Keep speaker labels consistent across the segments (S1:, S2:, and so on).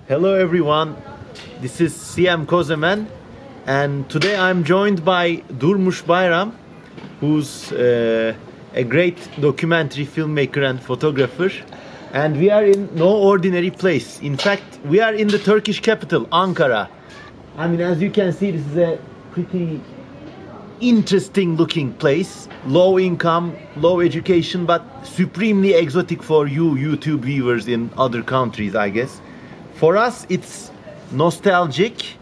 S1: Hello everyone, this is CM Kosemen and today I'm joined by Durmuş Bayram, who's a great documentary filmmaker and photographer, and we are in no ordinary place. In fact, we are in the Turkish capital, Ankara. I mean, as you can see, this is a pretty interesting looking place. Low income, low education, but supremely exotic for you YouTube viewers in other countries, I guess. For us, it's nostalgic.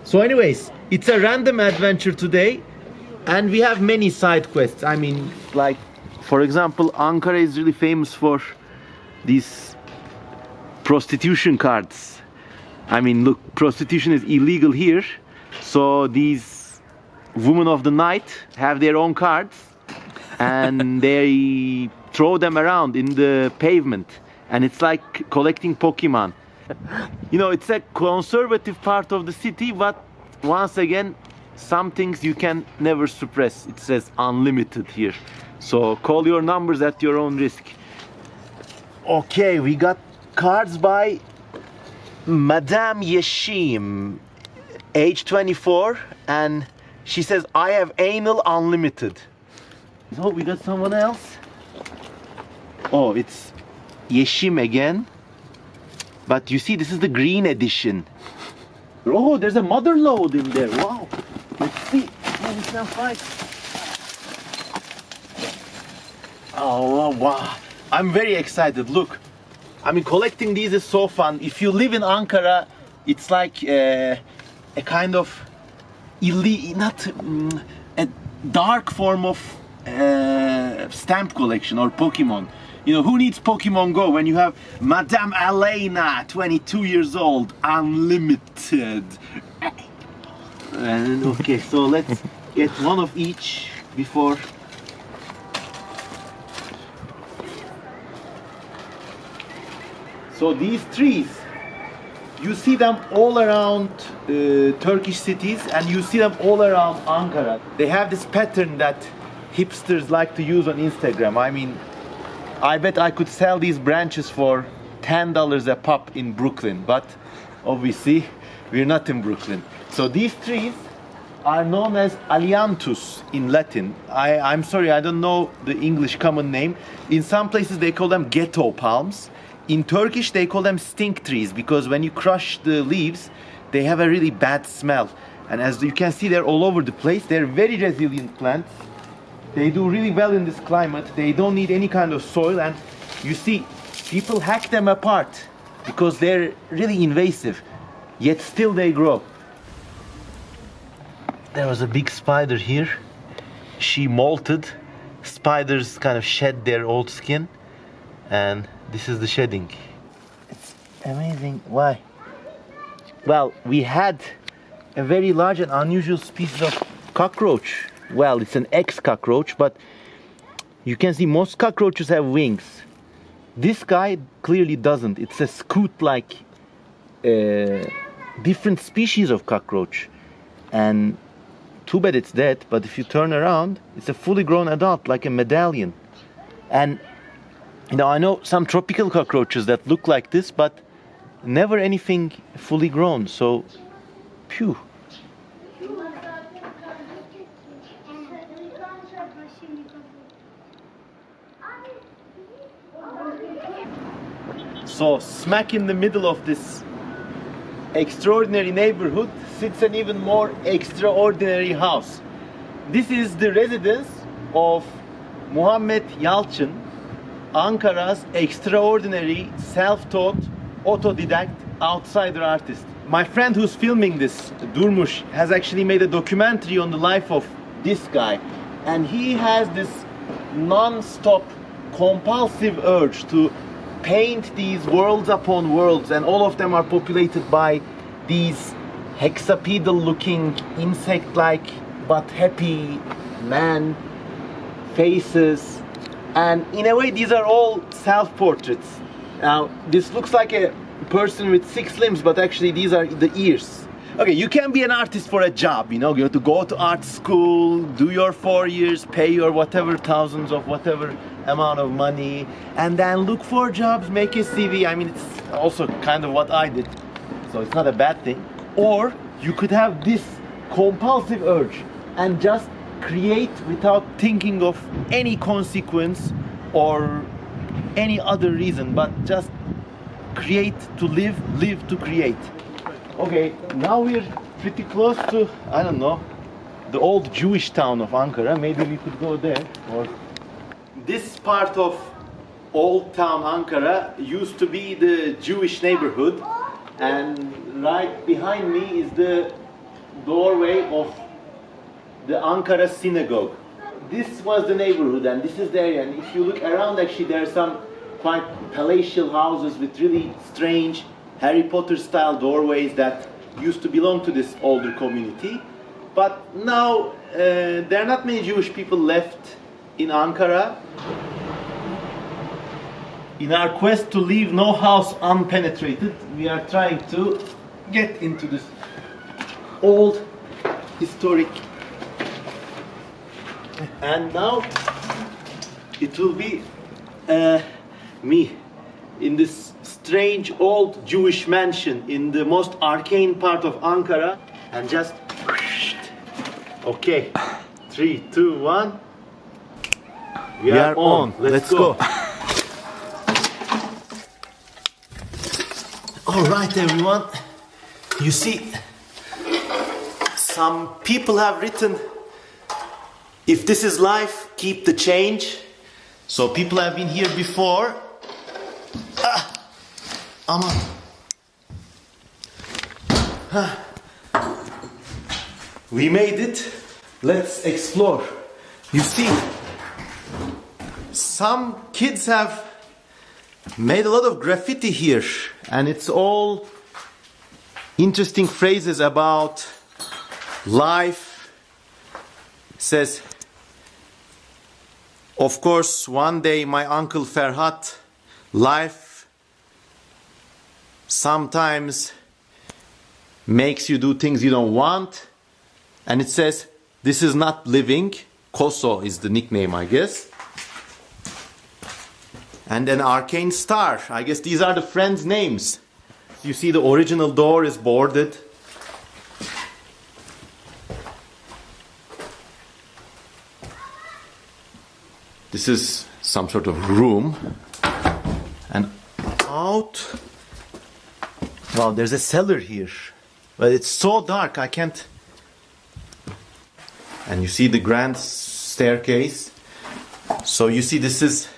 S1: So anyways, it's a random adventure today, and we have many side quests. I mean, like, for example, Ankara is really famous for these prostitution cards. I mean, look, prostitution is illegal here, so these women of the night have their own cards, and they throw them around in the pavement, and it's like collecting Pokemon. You know, it's a conservative part of the city, but once again, some things you can never suppress. It says unlimited here, so call your numbers at your own risk. Okay, we got cards by Madame Yeshim, age 24, and she says, I have anal unlimited. So we got someone else. Oh, it's Yeshim again. But you see, this is the green edition. Oh, there's a mother load in there. Wow. Let's see. Oh, we can fight. Oh, wow. I'm very excited. Look. I mean, collecting these is so fun. If you live in Ankara, it's like a kind of a dark form of stamp collection or Pokemon. You know, who needs Pokemon Go when you have Madame Elena, 22 years old, unlimited? And okay, so let's get one of each before. So these trees, you see them all around Turkish cities, and you see them all around Ankara. They have this pattern that hipsters like to use on Instagram. I mean, I bet I could sell these branches for $10 a pop in Brooklyn, but obviously we're not in Brooklyn. So these trees are known as Ailanthus in Latin. I'm sorry, I don't know the English common name. In some places they call them ghetto palms. In Turkish they call them stink trees because when you crush the leaves, they have a really bad smell. And as you can see, they're all over the place. They're very resilient plants. They do really well in this climate. They don't need any kind of soil, and you see, people hack them apart because they're really invasive, yet still they grow. There was a big spider here. She molted. Spiders kind of shed their old skin, and this is the shedding. It's amazing. Why? Well, we had a very large and unusual species of cockroach. Well, it's an ex-cockroach, but you can see most cockroaches have wings. This guy clearly doesn't. It's a scoot-like different species of cockroach. And too bad it's dead, but if you turn around, it's a fully grown adult, like a medallion. And you know, I know some tropical cockroaches that look like this, but never anything fully grown, so phew. So smack in the middle of this extraordinary neighborhood sits an even more extraordinary house. This is the residence of Muhammed Yalçın, Ankara's extraordinary self-taught, autodidact outsider artist. My friend who's filming this, Durmuş, has actually made a documentary on the life of this guy, and he has this non-stop compulsive urge to paint these worlds upon worlds, and all of them are populated by these hexapedal looking insect-like but happy man faces, and in a way these are all self-portraits. Now this looks like a person with 6 limbs, but actually these are the ears. Okay, you can be an artist for a job, you know, you have to go to art school, do your 4 years, pay your whatever thousands of whatever amount of money, and then look for jobs, make a CV. I mean, it's also kind of what I did, so it's not a bad thing. Or you could have this compulsive urge and just create without thinking of any consequence or any other reason, but just create to live, live to create. Okay, now we're pretty close to, I don't know, the old Jewish town of Ankara. Maybe we could go there. Or this part of old town Ankara used to be the Jewish neighborhood, and right behind me is the doorway of the Ankara synagogue. This was the neighborhood and this is the area, and if you look around, actually there are some quite palatial houses with really strange Harry Potter style doorways that used to belong to this older community. But now there are not many Jewish people left in Ankara. In our quest to leave no house unpenetrated, we are trying to get into this old historic. And now it will be me in this strange old Jewish mansion in the most arcane part of Ankara, and just okay, 3, 2, 1. We are on. Let's go. All right, everyone. You see, some people have written, if this is life, keep the change. So people have been here before. Aman. We made it. Let's explore. You see, some kids have made a lot of graffiti here, and it's all interesting phrases about life. It says, of course, one day my uncle Ferhat, life sometimes makes you do things you don't want. And it says, this is not living. Koso is the nickname, I guess. And an arcane star. I guess these are the friends' names. You see the original door is boarded. This is some sort of room. And out. Wow, there's a cellar here. But it's so dark, I can't. And you see the grand staircase. So you see this is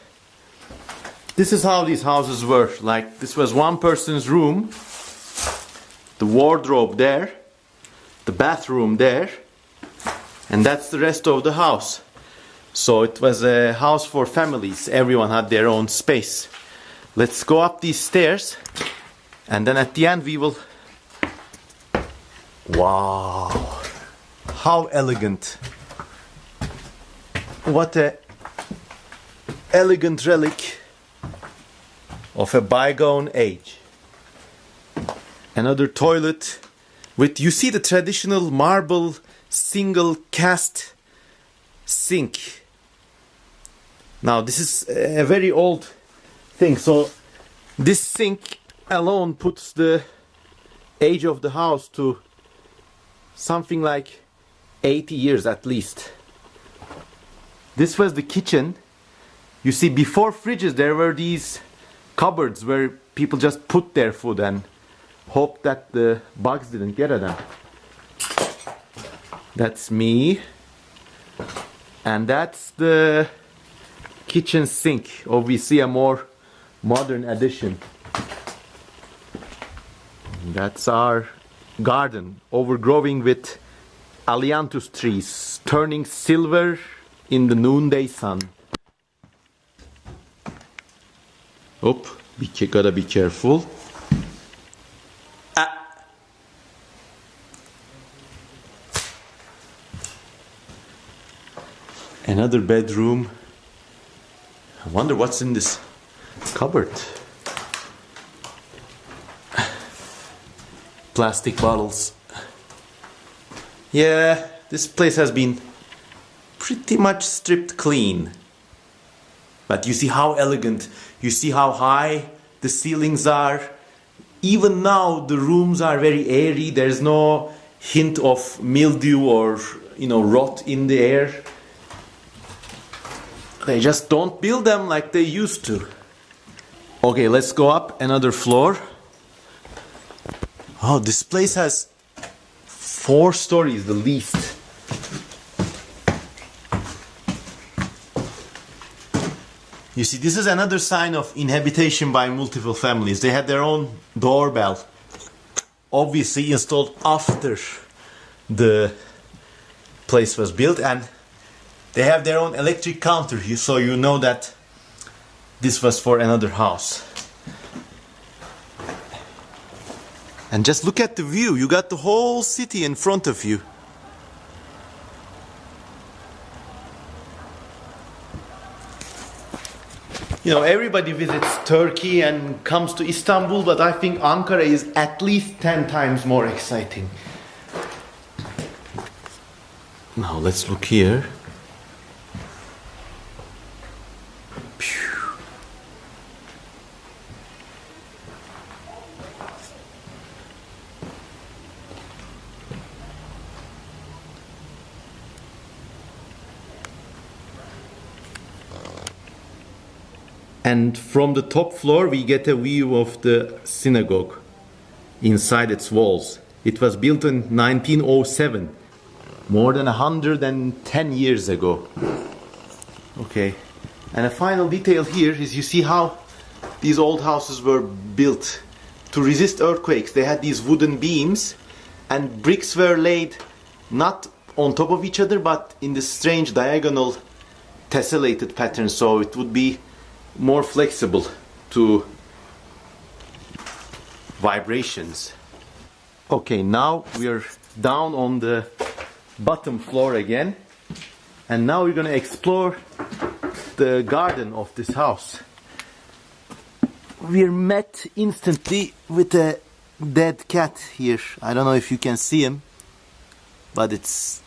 S1: how these houses were. Like, this was one person's room, the wardrobe there, the bathroom there, and that's the rest of the house. So it was a house for families. Everyone had their own space. Let's go up these stairs, and then at the end we will... Wow! How elegant. What a elegant relic of a bygone age. Another toilet with, you see, the traditional marble single cast sink. Now this is a very old thing, so this sink alone puts the age of the house to something like 80 years at least. This was the kitchen. You see, before fridges there were these cupboards where people just put their food and hoped that the bugs didn't get at them. That's me. And that's the kitchen sink. Obviously a more modern addition. That's our garden, overgrowing with Ailanthus trees, turning silver in the noonday sun. Oop, gotta be careful. Another bedroom. I wonder what's in this cupboard. Plastic bottles. Yeah, this place has been pretty much stripped clean. But you see how elegant, you see how high the ceilings are, even now the rooms are very airy. There's no hint of mildew or rot in the air. They just don't build them like they used to. Okay, let's go up another floor. Oh, this place has 4 stories, the least. You see, this is another sign of inhabitation by multiple families. They had their own doorbell, obviously installed after the place was built, and they have their own electric counter, so you know that this was for another house. And just look at the view. You got the whole city in front of you. Everybody visits Turkey and comes to Istanbul, but I think Ankara is at least 10 times more exciting. Now let's look here. And from the top floor we get a view of the synagogue inside its walls. It was built in 1907, more than 110 years ago. Okay, and a final detail here is you see how these old houses were built to resist earthquakes. They had these wooden beams and bricks were laid not on top of each other but in this strange diagonal tessellated pattern, so it would be more flexible to vibrations. Okay, now we are down on the bottom floor again, and now we're going to explore the garden of this house. We're met instantly with a dead cat here. I don't know if you can see him, but it's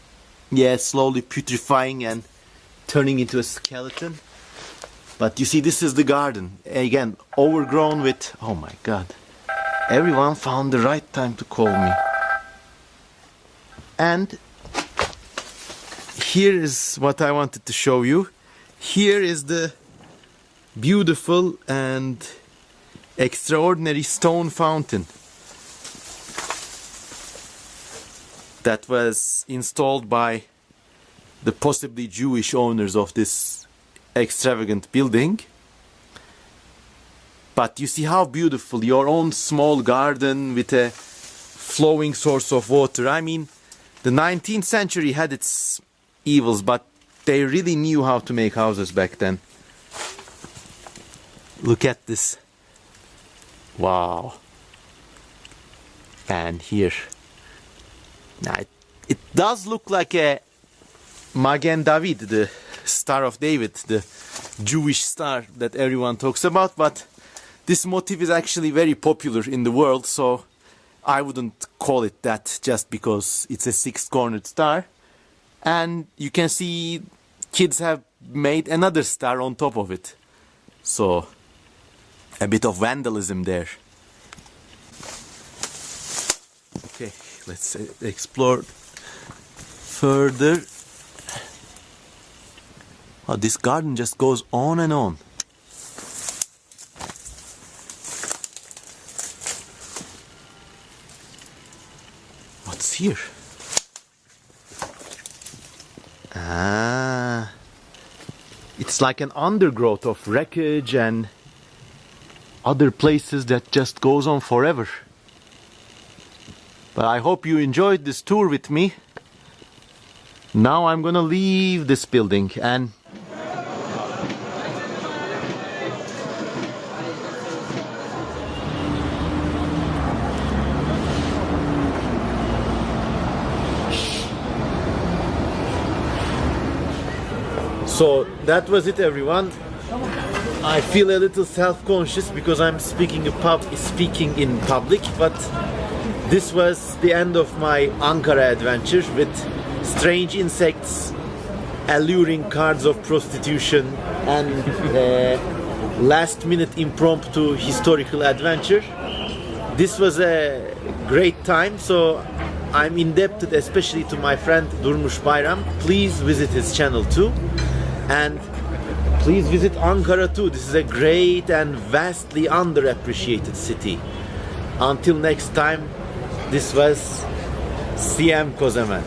S1: slowly putrefying and turning into a skeleton. But you see, this is the garden, again overgrown with, oh my god, everyone found the right time to call me. And here is what I wanted to show you. Here is the beautiful and extraordinary stone fountain that was installed by the possibly Jewish owners of this extravagant building. But you see how beautiful, your own small garden with a flowing source of water. I mean, the 19th century had its evils, but they really knew how to make houses back then. Look at this. Wow. And here. Now it does look like a Magen David, the Star of David, the Jewish star that everyone talks about, but this motif is actually very popular in the world, so I wouldn't call it that just because it's a 6-cornered star. And you can see kids have made another star on top of it, so a bit of vandalism there. Okay, let's explore further. Oh, this garden just goes on and on. What's here? Ah, it's like an undergrowth of wreckage and other places that just goes on forever. But I hope you enjoyed this tour with me. Now I'm gonna leave this building and so that was it, everyone. I feel a little self-conscious because I'm speaking in public, but this was the end of my Ankara adventure with strange insects, alluring cards of prostitution, and last-minute impromptu historical adventure. This was a great time, so I'm indebted especially to my friend Durmuş Bayram. Please visit his channel too, and please visit Ankara too. This is a great and vastly underappreciated city. Until next time, this was Kosemen.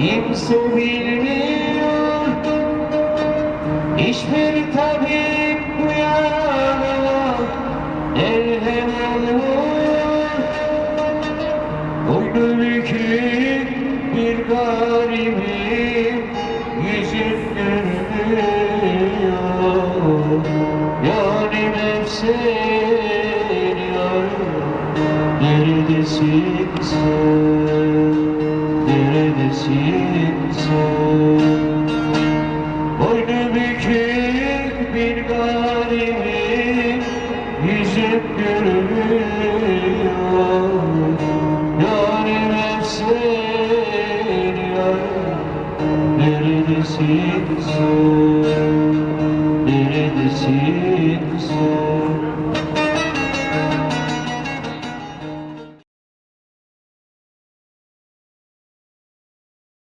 S2: Kimse bilmiyor, hiçbir tabip bu yarama elhem olur. Boynu bükük bir garibim, yüzüm görünüyor. Yarim hep seni arıyorum, neredesin sen? Neredesin sen? Boynu bükük bir garibim, yüzüm görünüyor. Yarim hep seni arıyorum, neredesin sen? Neredesin sen?